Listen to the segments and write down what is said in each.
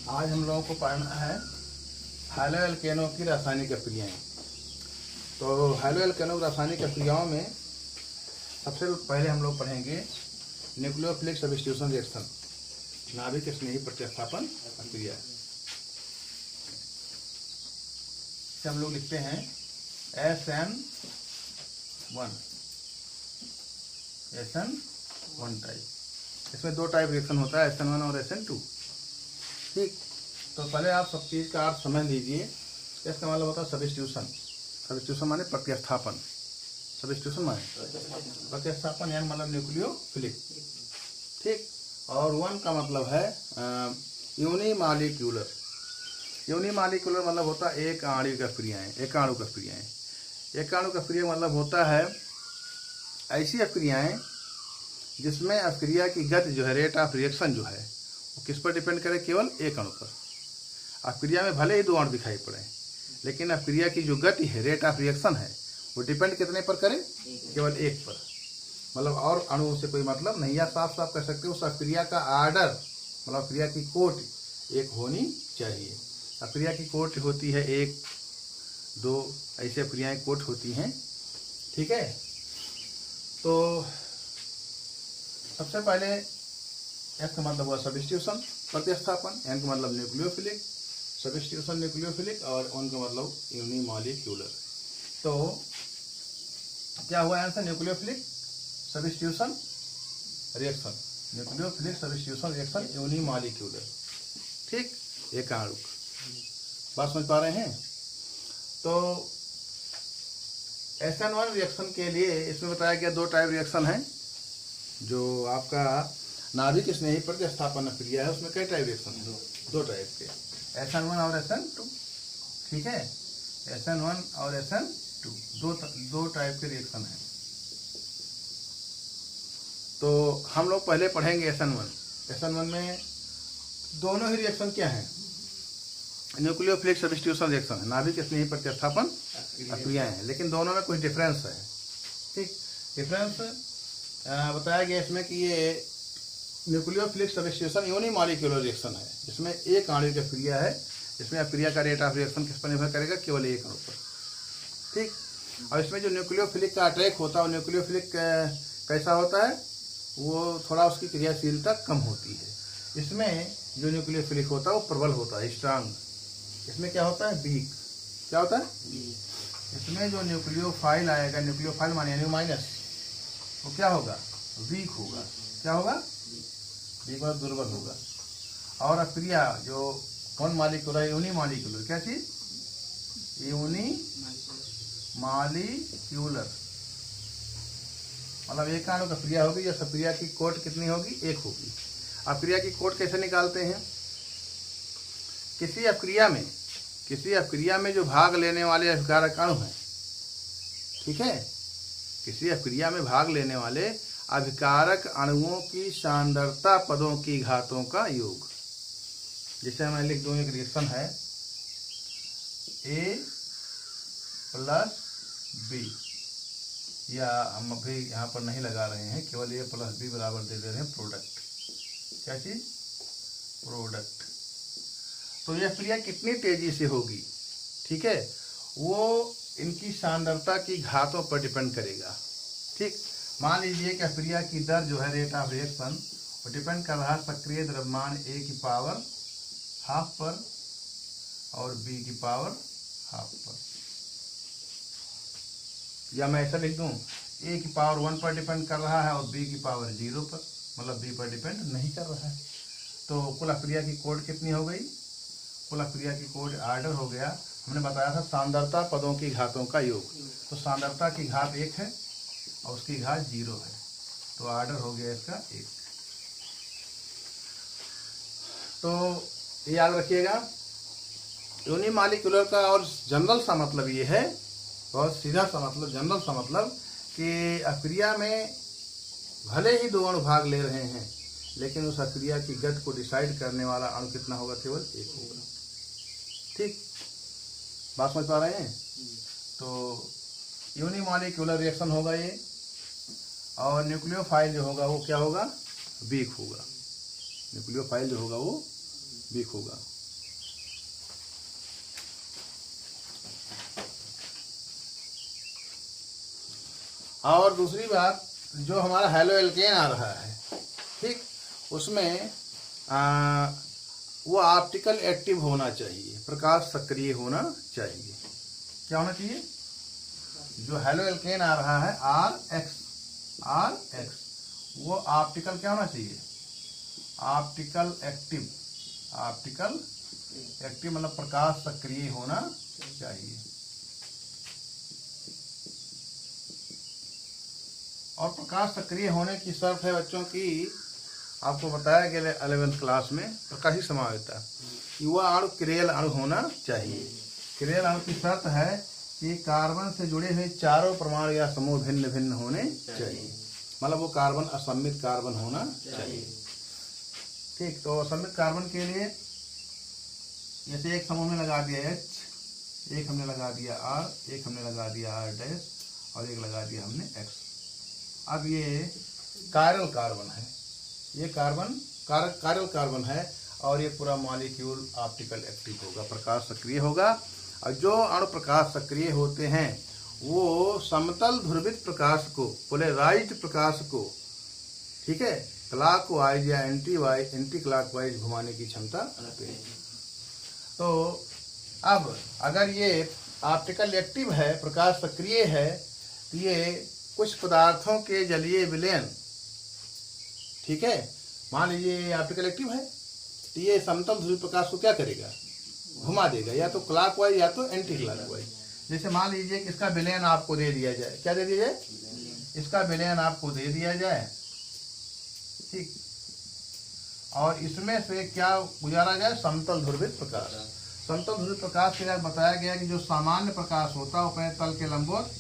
आज हम लोगों को पढ़ना है हैलोएल्केनों की रासायनिक अभिक्रियाएं। तो हैलोएल्केनों की रासायनिक अभिक्रियाओं में सबसे पहले हम लोग पढ़ेंगे न्यूक्लियोफिलिक सब्स्टिट्यूशन रिएक्शन, नाभिक स्नेही प्रतिस्थापन अभिक्रिया। इसे हम लोग लिखते हैं SN1 टाइप। इसमें दो टाइप रिएक्शन होता है, SN1 और SN2। ठीक, तो पहले आप सब चीज़ का अर्थ समझ लीजिए। इसका मतलब होता है सब्स्टिट्यूशन। सब्स्टिट्यूशन माने प्रतिस्थापन। सब्स्टिट्यूशन माने प्रतिस्थापन, यानी मतलब न्यूक्लियोफिलिक। ठीक, और वन का मतलब है यूनिमॉलिक्यूलर। यूनिमॉलिक्यूलर मतलब होता है एक आणविक अभिक्रियाएं, एकाणुक अभिक्रियाएं। एकाणुक अभिक्रिया मतलब होता है ऐसी अभिक्रियाएं जिसमें अभिक्रिया की गति जो है, रेट ऑफ रिएक्शन जो है, वो किस पर डिपेंड करे? केवल एक अणु पर। अभिक्रिया में भले ही दो अणु दिखाई पड़े, लेकिन अभिक्रिया की जो गति है, रेट ऑफ रिएक्शन है, वो डिपेंड कितने पर करे? केवल एक पर। मतलब और अणुओं से कोई मतलब नहीं। या साफ साफ कह सकते हो उस अभिक्रिया का आर्डर, मतलब अभिक्रिया की कोटि एक होनी चाहिए। अभिक्रिया की कोटि होती है 1, 2, ऐसी अभिक्रियाएं कोट होती हैं। ठीक है, तो सबसे पहले एस का मतलब हुआ सब्स्टिट्यूशन, प्रतिस्थापन। एन का मतलब न्यूक्लियोफिलिक, सब्स्टिट्यूशन न्यूक्लियोफिलिक, और ऑन का मतलब यूनिमॉलिक्यूलर। तो क्या हुआ answer? Nucleophilic substitution reaction, nucleophilic substitution reaction, unimolecular. ठीक, एकाणुक। बात समझ पा रहे हैं? तो SN1 रिएक्शन के लिए इसमें बताया गया दो टाइप रिएक्शन है। जो आपका नाभिक स्नेही प्रतिस्थापन अभिक्रिया है, उसमें कई टाइप रिएक्शन है? दो टाइप के, SN1 और SN2। ठीक है, SN1 और SN2 दो टाइप के रिएक्शन है। तो हम लोग पहले पढ़ेंगे SN1। SN1 में दोनों ही रिएक्शन क्या है? न्यूक्लियोफिलिक सब्स्टिट्यूशन रिएक्शन है, नाभिक स्नेही प्रतिस्थापन अभिक्रियाएं हैं, लेकिन दोनों में कुछ डिफरेंस है। ठीक, डिफरेंस बताया गया इसमें कि ये न्यूक्लियोफिलिक सब्स्टिट्यूशन यूनिमॉलिक्यूलर रिएक्शन है, जिसमें एक आणविक अभिक्रिया है। इसमें अभिक्रिया का रेट ऑफ रिएक्शन किस पर निर्भर करेगा? केवल एक अणु पर। ठीक, और इसमें जो न्यूक्लियोफिलिक का अटैक होता है, वो न्यूक्लियोफिलिक कैसा होता है? वो थोड़ा उसकी क्रियाशीलता कम होती है। इसमें जो न्यूक्लियोफिलिक होता है वो प्रबल होता है, स्ट्रांग। इसमें क्या होता है? वीक। क्या होता है? इसमें जो न्यूक्लियोफाइल आएगा, न्यूक्लियोफाइल माने यानी माइनस, वो क्या होगा? वीक होगा। क्या होगा? वीक मतलब दुर्बल होगा। और अभिक्रिया जो कौन मॉलिक्यूलर है? यूनिमॉलिक्यूलर। क्या चीज? यूनिमॉलिक्यूलर मतलब एक आणुक अभिक्रिया होगी। या अभिक्रिया की कोट कितनी होगी? एक होगी। अभिक्रिया की कोट कैसे निकालते हैं? किसी अभिक्रिया में जो भाग लेने वाले अभिकारक अणु हैं, ठीक है, किसी अभिक्रिया में भाग लेने वाले अभिकारक अणुओं की सांद्रता पदों की घातों का योग। जैसे मैं लिख दूं, एक रिएक्शन है A + B, या हम अभी यहाँ पर नहीं लगा रहे हैं, केवल A + B बराबर दे रहे हैं प्रोडक्ट। क्या चीज? प्रोडक्ट। तो यह क्रिया कितनी तेजी से होगी, ठीक है, वो इनकी सांद्रता की घातों पर डिपेंड करेगा। ठीक, मान लीजिए कि अभिक्रिया की दर जो है, रेट ऑफ रिएक्शन, वो डिपेंड कर रहा है सक्रिय द्रव्यमान A की पावर ½ पर और B की पावर ½ पर। या मैं ऐसा लिख दूं, A की पावर 1 पर डिपेंड कर रहा है और B की पावर 0 पर, मतलब B पर डिपेंड नहीं कर रहा है। तो कुल अभिक्रिया की कोट कितनी हो गई? कुल अभिक्रिया की कोट आर्डर हो गया। हमने बताया था सांद्रता पदों की घातों का योग। तो सांद्रता की घात 1 है और उसकी घात 0 है, तो आर्डर हो गया इसका 1। तो ये याद रखिएगा। यूनिमॉलिक्यूलर का और जनरल सा मतलब ये है, बहुत सीधा सा मतलब, जनरल सा मतलब कि अभिक्रिया में भले ही दो अणु भाग ले रहे हैं, लेकिन उस अभिक्रिया की गति को डिसाइड करने वाला अणु कितना होगा? केवल एक होगा। ठीक, बात समझ पा रहे हैं? तो यूनिमॉलिक्यूलर रिएक्शन होगा ये, और न्यूक्लियोफाइल जो होगा वो क्या होगा? वीक होगा। न्यूक्लियोफाइल जो होगा वो वीक होगा। और दूसरी बात, जो हमारा हेलो एल्केन आ रहा है, ठीक, उसमें वो ऑप्टिकल एक्टिव होना चाहिए, प्रकाश सक्रिय होना चाहिए। क्या होना चाहिए? जो हेलो एल्केन आ रहा है आर एक्स, वो ऑप्टिकल क्या होना चाहिए? ऑप्टिकल एक्टिव मतलब प्रकाश सक्रिय होना चाहिए। और प्रकाश सक्रिय होने की शर्त है बच्चों की, आपको बताया गया 11th क्लास में प्रकाशी समावेशता, युवा अणु क्रियल अणु होना चाहिए। क्रियल अणु की शर्त है कि कार्बन से जुड़े हुए चारों परमाणु या समूह भिन्न भिन्न होने चाहिए, मतलब वो कार्बन असम्मित कार्बन होना चाहिए। ठीक, तो असम्मित कार्बन के लिए जैसे एक समूह में लगा दिया H, एक हमने लगा दिया R, एक हमने लगा दिया R' और एक लगा दिया हमने X। अब ये कायरल कार्बन है, ये कायरल कार्बन है और ये पूरा मॉलिक्यूल ऑप्टिकल एक्टिव होगा, प्रकाश सक्रिय होगा। और जो अणु प्रकाश सक्रिय होते हैं वो समतल ध्रुवित प्रकाश को, पोलराइज्ड प्रकाश को, ठीक है, क्लॉकवाइज या एंटी क्लॉकवाइज घुमाने की क्षमता रखते हैं। तो अब अगर ये ऑप्टिकल एक्टिव है, प्रकाश सक्रिय है, तो ये कुछ पदार्थों के जलीय विलयन, ठीक है, मान लीजिए ऑप्टिकल एक्टिव है, तो ये समतल ध्रुवीय प्रकाश को क्या करेगा? घुमा देगा, या तो क्लॉकवाइज या तो एंटी क्लॉकवाइज। जैसे मान लीजिए कि इसका विलयन आपको दे दिया जाए, क्या दे दिया जाए? इसका विलयन आपको दे दिया जाए, ठीक, और इसमें से क्या गुजारा जाए? समतल ध्रुवित प्रकाश। समतल ध्रुवित प्रकाश के लिए बताया गया कि जो सामान्य प्रकाश होता है वो अपने तल के लंबवत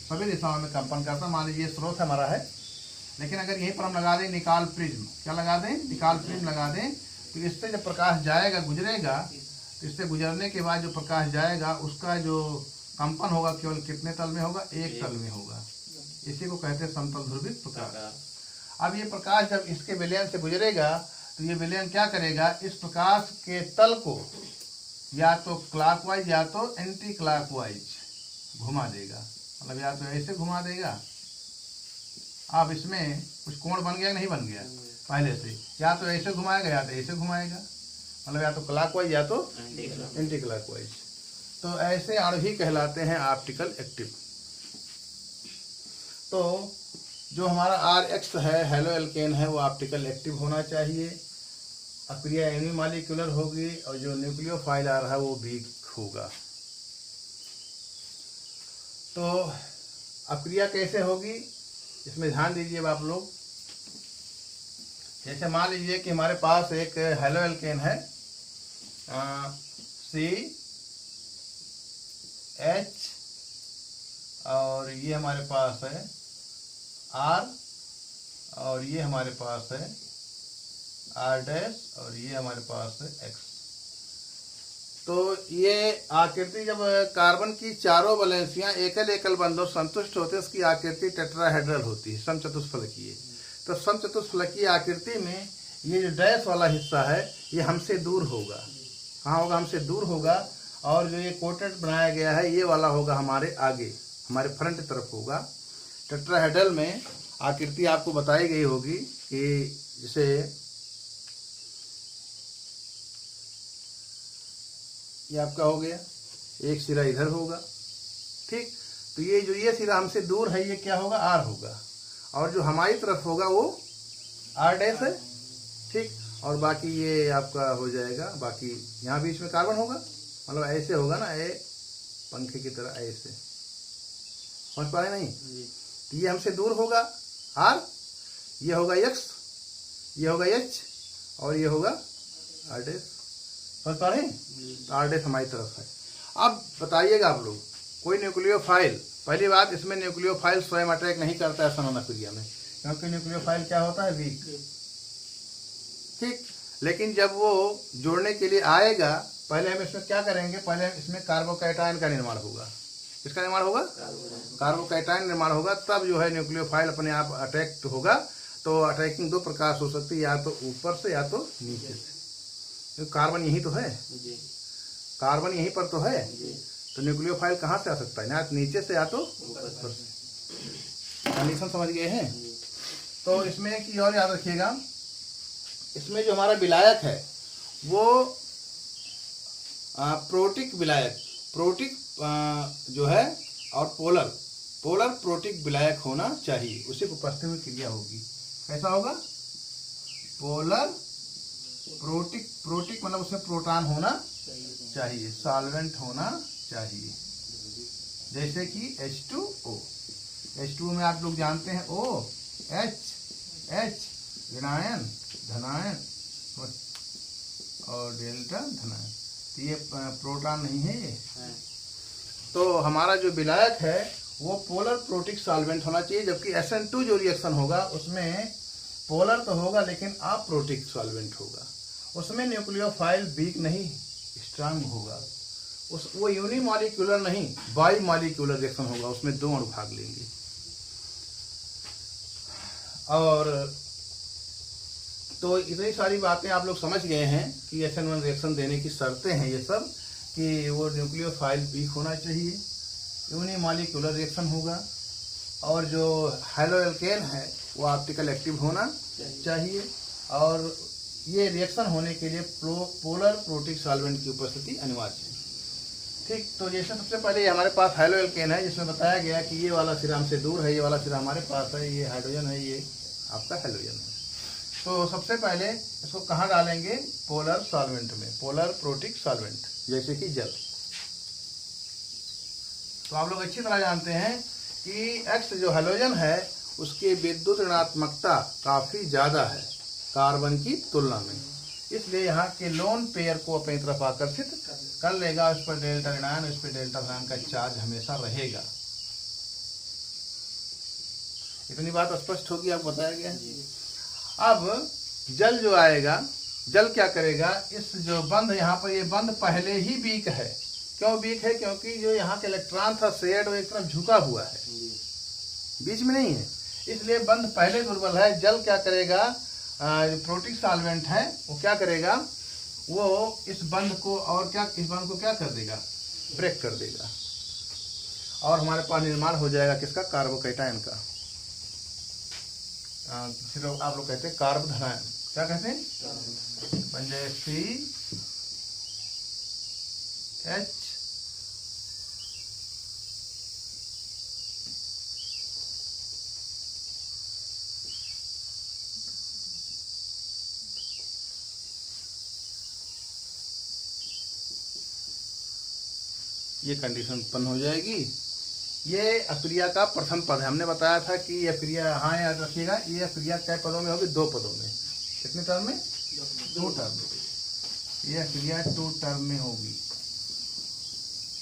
सभी दिशाओं में कंपन करता। मान लीजिए स्रोत हमारा है, लेकिन अगर यहीं पर हम लगा दें निकाल प्रिज्म, क्या लगा दें? निकाल प्रिज्म लगा दें, तो इससे जब प्रकाश जाएगा, गुजरेगा, तो इससे गुजरने के बाद जो प्रकाश जाएगा उसका जो कंपन होगा केवल कितने तल में होगा? एक तल में होगा। इसी को कहते हैं समतल ध्रुवित प्रकाश। अब ये प्रकाश जब इसके विलयन से गुजरेगा तो ये विलयन क्या करेगा? इस प्रकाश के तल को या तो क्लॉकवाइज या तो एंटी क्लॉकवाइज घुमा देगा, मतलब या तो ऐसे घुमा देगा। अब इसमें कुछ कोण बन गया नहीं बन गया पहले से? या तो ऐसे घुमाएगा या तो ऐसे घुमाएगा, मतलब या तो क्लॉकवाइज या तो एंटी क्लॉकवाइज। तो ऐसे अणु ही कहलाते हैं ऑप्टिकल एक्टिव। तो जो हमारा RX है, हेलो एल्केन है, वो ऑप्टिकल एक्टिव होना चाहिए, अक्रिया यूनिमॉलिक्यूलर होगी, और जो न्यूक्लियोफाइल आ रहा है वो वीक होगा। तो अक्रिया कैसे होगी इसमें ध्यान दीजिए आप लोग। जैसे मान लीजिए कि हमारे पास एक हेलो एल्केन है, CH, और ये हमारे पास है R, और ये हमारे पास है R', और ये हमारे पास है X। तो ये आकृति जब कार्बन की चारों वैलेंसियां एकल एकल बंधों संतुष्ट होते हैं, उसकी आकृति टेट्राहेड्रल होती है, समचतुष्फलकीय। तो समचतुष्फलकीय आकृति में ये जो डैश वाला हिस्सा है ये हमसे दूर होगा। कहाँ होगा? हमसे दूर होगा। और जो ये कोटेड बनाया गया है ये वाला होगा हमारे आगे, हमारे फ्रंट तरफ होगा। टेट्राहेड्रल में आकृति आपको बताई गई होगी कि जैसे ये आपका हो गया, एक सिरा इधर होगा, ठीक, तो ये सिरा हमसे दूर है, ये क्या होगा? R होगा, और जो हमारी तरफ होगा वो R' है, ठीक, और बाकी ये आपका हो जाएगा। बाकी यहाँ बीच में कार्बन होगा, मतलब ऐसे होगा ना, ये पंखे की तरह ऐसे, समझ पा रहे नहीं? तो ये हमसे दूर होगा R, ये होगा X, ये होगा H, और ये होगा R', समझ पा रहे हैं? R' हमारी तरफ है। अब बताइएगा आप लोग, कोई न्यूक्लियोफाइल, पहली बात इसमें न्यूक्लियोफाइल स्वयं अटैक नहीं करता है सनन अक्रिया में, क्योंकि न्यूक्लियोफाइल क्या होता है? वीक, ठीक। लेकिन जब वो जोड़ने के लिए आएगा, पहले हम इसमें क्या करेंगे? पहले इसमें कार्बोकैटायन का निर्माण होगा। किसका निर्माण होगा? कार्बोकैटायन निर्माण होगा, तब जो है न्यूक्लियोफाइल अपने आप अटैक होगा। तो अटैकिंग दो प्रकार हो सकती है, या तो ऊपर से या तो नीचे से, क्योंकि कार्बन यही तो है, कार्बन यहीं पर तो है। तो न्यूक्लियोफाइल कहाँ से आ सकता है? ना नीचे से या तो ऊपर से। कंडीशन समझ गए हैं। तो इसमें एक चीज़ और याद रखिएगा, इसमें जो हमारा विलायक है वो प्रोटिक विलायक, प्रोटिक जो है, और पोलर प्रोटिक विलायक होना चाहिए, उसी को उपस्थित में क्रिया होगी। कैसा होगा? पोलर प्रोटिक मतलब उसमें प्रोटॉन होना चाहिए, सॉल्वेंट होना चाहिए। जैसे कि H2O में आप लोग जानते हैं O H ऋणायन धनायन और डेल्टा धनायन, तो ये प्रोटॉन नहीं है ये। तो हमारा जो विलायक है वो पोलर प्रोटिक सॉल्वेंट होना चाहिए, जबकि SN2 जो रिएक्शन होगा उसमें पोलर तो होगा लेकिन अप्रोटिक सॉल्वेंट होगा, उसमें न्यूक्लियोफाइल वीक नहीं स्ट्रांग होगा, वो यूनिमॉलिक्यूलर नहीं बाई मॉलिक्यूलर रिएक्शन होगा, उसमें 2 अणु भाग लेंगे। और तो इतनी सारी बातें आप लोग समझ गए हैं कि SN1 रिएक्शन देने की शर्तें हैं ये सब, कि वो न्यूक्लियोफाइल वीक होना चाहिए, यूनिमॉलिक्यूलर रिएक्शन होगा, और जो हैलोएल्केन है वो ऑप्टिकल एक्टिव होना चाहिए, और ये रिएक्शन होने के लिए पोलर प्रोटिक सॉल्वेंट की उपस्थिति अनिवार्य है। ठीक, तो जैसे सबसे पहले ये हमारे पास हैलोएल्केन है, जिसमें बताया गया कि ये वाला सिरा हमसे दूर है, ये वाला सिरा हमारे पास है, ये हाइड्रोजन है, ये आपका हैलोजन है। तो सबसे पहले इसको कहाँ डालेंगे? पोलर सॉल्वेंट में, पोलर प्रोटिक सॉल्वेंट, जैसे कि जल। तो आप लोग अच्छी तरह जानते हैं कि X जो हैलोजन है उसकी विद्युत ऋणात्मकता काफ़ी ज़्यादा है कार्बन की तुलना में, इसलिए यहाँ के लोन पेयर को अपनी तरफ आकर्षित कर लेगा, उस पर डेल्टा ऋणायन, उस पर डेल्टा धनायन का चार्ज हमेशा रहेगा। इतनी बात स्पष्ट होगी, आपको बताया गया। अब जल जो आएगा, जल क्या करेगा? इस जो बंध यहाँ पर, ये बंध पहले ही वीक है। क्यों वीक है? क्योंकि जो यहाँ के इलेक्ट्रॉन था शेड वो एक तरफ झुका हुआ है, बीच में नहीं है, इसलिए बंध पहले दुर्बल है। जल क्या करेगा? प्रोटिक सॉल्वेंट है, वो क्या करेगा? वो इस बंध को इस बंध को क्या कर देगा? ब्रेक कर देगा, और हमारे पास निर्माण हो जाएगा किसका? कार्बोकैटायन का। आप लोग कहते हैं कार्ब धनायन, क्या कहते हैं? बन जाए CH ये कंडीशन उत्पन्न हो जाएगी। ये अक्रिया का प्रथम पद है। हमने बताया था कि ये अक्रिया, हाँ याद रखिएगा, ये अक्रिया कै पदों में होगी? 2 पदों में। कितने टर्म में? 2 टर्म। ये अक्रिया 2 टर्म में होगी,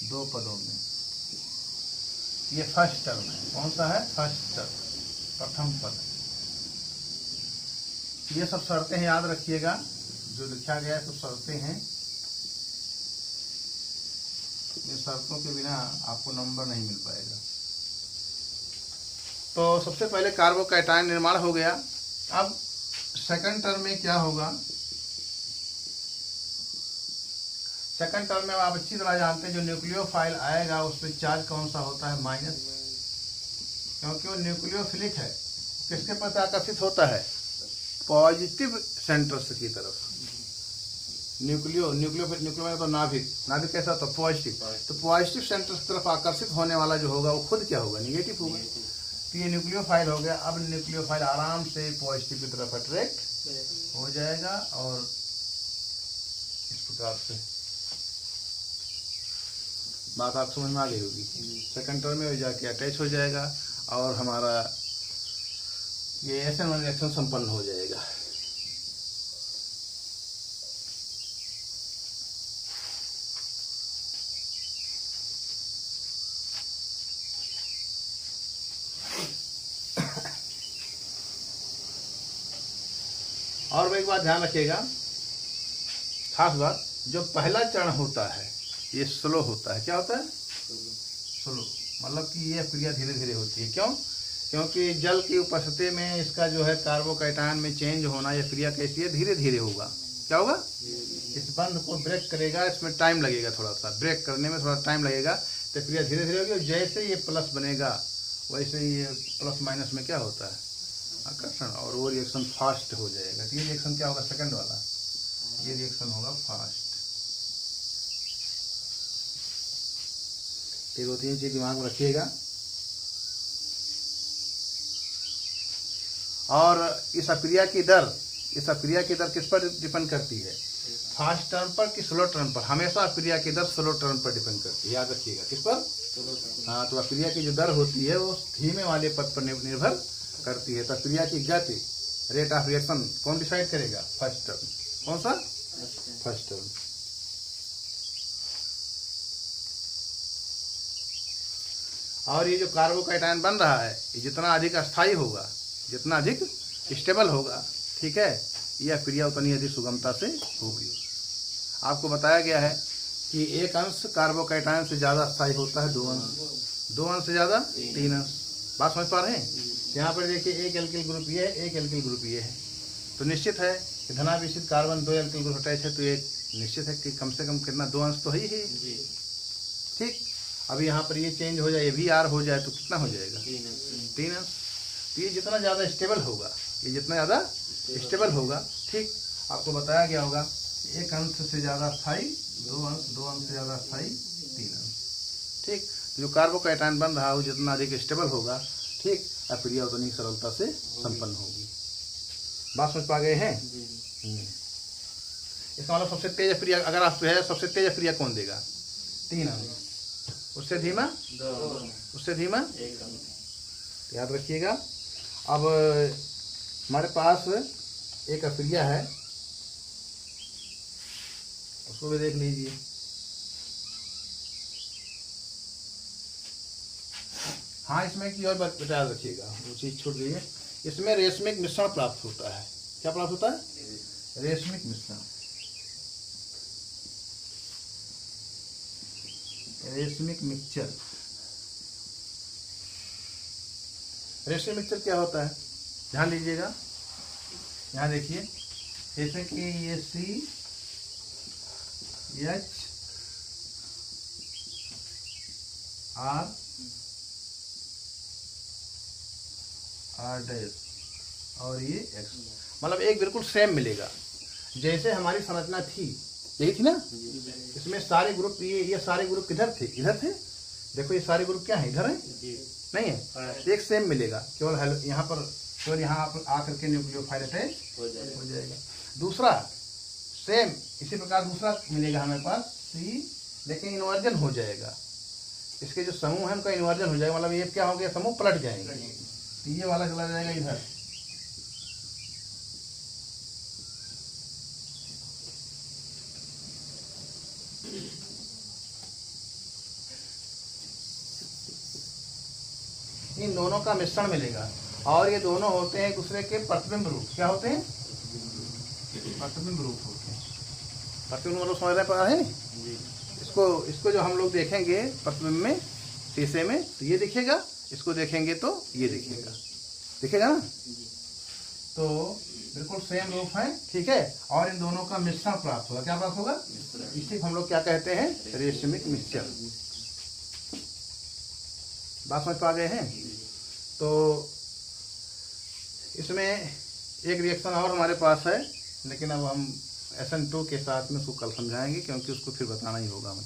2 पदों में। ये फर्स्ट टर्म है। कौन सा है? फर्स्ट टर्म, प्रथम पद। ये सब शर्तें हैं, याद रखिएगा, जो लिखा गया है सब शर्तें हैं। ये शर्तों के बिना आपको नंबर नहीं मिल पाएगा। तो सबसे पहले कार्बोकैटायन निर्माण हो गया। अब सेकंड टर्म में क्या होगा? सेकंड टर्म में आप अच्छी तरह जानते हैं, जो न्यूक्लियोफाइल आएगा उस पर चार्ज कौन सा होता है? माइनस, क्योंकि वो न्यूक्लियोफिलिक है। किसके प्रति आकर्षित होता है? पॉजिटिव सेंटर्स की तरफ। न्यूक्लियो में तो नाभिक कैसा होता है? पॉजिटिव। तो पॉजिटिव सेंटर की तरफ आकर्षित होने वाला जो होगा वो खुद क्या होगा? निगेटिव होगा। तो ये न्यूक्लियोफाइल हो गया। अब न्यूक्लियोफाइल आराम से पॉजिटिव की तरफ अट्रैक्ट हो जाएगा, और इस प्रकार से बात आप समझ में आ गई होगी। सेकंड टर्म में जाके अटैच हो जाएगा, और हमारा ये SN1 रिएक्शन संपन्न हो जाएगा। और एक बात ध्यान रखिएगा, खास बात, जो पहला चरण होता है ये स्लो होता है। क्या होता है? स्लो, मतलब कि ये क्रिया धीरे धीरे होती है। क्यों? क्योंकि जल की उपस्थिति में इसका जो है कार्बोकैटायन में चेंज होना, यह क्रिया कैसी है? धीरे धीरे होगा। क्या होगा? इस बंध को ब्रेक करेगा, इसमें टाइम लगेगा, थोड़ा सा ब्रेक करने में थोड़ा टाइम लगेगा, तो क्रिया धीरे धीरे होगी। और जैसे ये प्लस बनेगा वैसे ये प्लस माइनस में क्या होता है, आकर्षण, और वो रिएक्शन फास्ट हो जाएगा। तो ये रिएक्शन क्या होगा, सेकंड वाला, ये रिएक्शन होगा फास्ट। ये 2-3 चीज दिमाग में रखिएगा। और इस अक्रिया की दर किस पर डिपेंड करती है, फास्ट टर्न पर कि स्लो टर्न पर। हमेशा अक्रिया की दर स्लो टर्न पर डिपेंड करती है, याद रखिएगा। किस पर? हाँ, तो अक्रिया की जो दर होती है वो धीमे वाले पद पर निर्भर करती है। तो अक्रिया की गति, रेट ऑफ रिएक्शन कौन डिसाइड करेगा, फर्स्ट टर्न। कौन सा? First turn. और ये जो कार्बोकैटायन बन रहा है, ये जितना अधिक अस्थायी होगा, जितना अधिक स्टेबल होगा, ठीक है, यह क्रिया उतनी अधिक सुगमता से होगी। आपको बताया गया है कि एक अंश कार्बोकैटायन से ज़्यादा अस्थायी होता है, 2 अंश से ज़्यादा 3 अंश। बात समझ पा रहे हैं? यहाँ पर देखिए एक एल्किल ग्रुप ये है, एक एल्किल ग्रुप ये है, तो निश्चित है कि धनाभिषिक्त कार्बन 2 एल्किल ग्रुप अटैच है, तो एक निश्चित है कि कम से कम कितना, 2 अंश तो है ही। ठीक, अभी यहाँ पर ये चेंज हो जाए, ये भी आर हो जाए, तो कितना हो जाएगा, 3 अंश। तो ये जितना ज़्यादा स्टेबल होगा, ये जितना ज़्यादा स्टेबल होगा, ठीक, आपको बताया गया होगा, एक अंश से ज़्यादा अस्थायी 2 अंश, 2 अंश से ज़्यादा अस्थायी 3 अंश। ठीक, जो कार्बोकैटायन बन रहा है वो जितना अधिक स्टेबल होगा, ठीक, अक्रिया उतनी सरलता से संपन्न होगी। बात समझ पा गए हैं? इसका मतलब सबसे तेज अक्रिया, अगर आप है सबसे तेज अक्रिया कौन देगा, 3 अंश। उससे धीमा 2, उससे धीमा 1 अंश। याद रखिएगा। अब हमारे पास एक अक्रिया है, उसको भी देख लीजिए। हाँ, इसमें की और बात याद रखिएगा, वो चीज़ छूट गई है। इसमें रेशमिक मिश्रण प्राप्त होता है। क्या प्राप्त होता है? रेशमिक मिश्रण। Racemic mixture. रेशमिक मिक्सचर क्या होता है, ध्यान दीजिएगा। यहाँ देखिए, जैसे कि ये CHR और ये X, मतलब एक बिल्कुल सेम मिलेगा जैसे हमारी संरचना थी, यही थी ना। इसमें सारे ग्रुप, ये सारे ग्रुप किधर थे, इधर थे। देखो ये सारे ग्रुप क्या है, इधर है, नहीं है, एक सेम मिलेगा। केवल यहाँ पर केवल यहाँ आप आकर के न्यूक्लियोफाइल अटैच हो जाएगा। दूसरा सेम इसी प्रकार दूसरा मिलेगा हमारे पास C, लेकिन इन्वर्जन हो जाएगा। इसके जो समूह है उनका इन्वर्जन हो जाएगा, मतलब ये क्या हो गया, समूह पलट जाएंगे। तो ये वाला चला जाएगा इधर, इन दोनों का मिश्रण मिलेगा। और ये दोनों होते हैं एक दूसरे के प्रतिबिंब रूप। क्या होते हैं? प्रतिबिंब रूप होते हैं। प्रतिबिंब मतलब समझ रहे पा है? इसको जो हम लोग देखेंगे प्रतिबिंब में, शीशे में, तो ये दिखेगा, इसको देखेंगे तो ये दिखेगा ना। तो बिल्कुल सेम रूप है, ठीक है। और इन दोनों का मिश्रण प्राप्त होगा। क्या प्राप्त होगा? इसी को हम लोग क्या कहते हैं, रेशमिक मिक्सचर। बात समझ पा गए हैं? तो इसमें एक रिएक्शन और हमारे पास है, लेकिन अब हम SN2 के साथ में उसको कल समझाएंगे, क्योंकि उसको फिर बताना ही होगा हमें।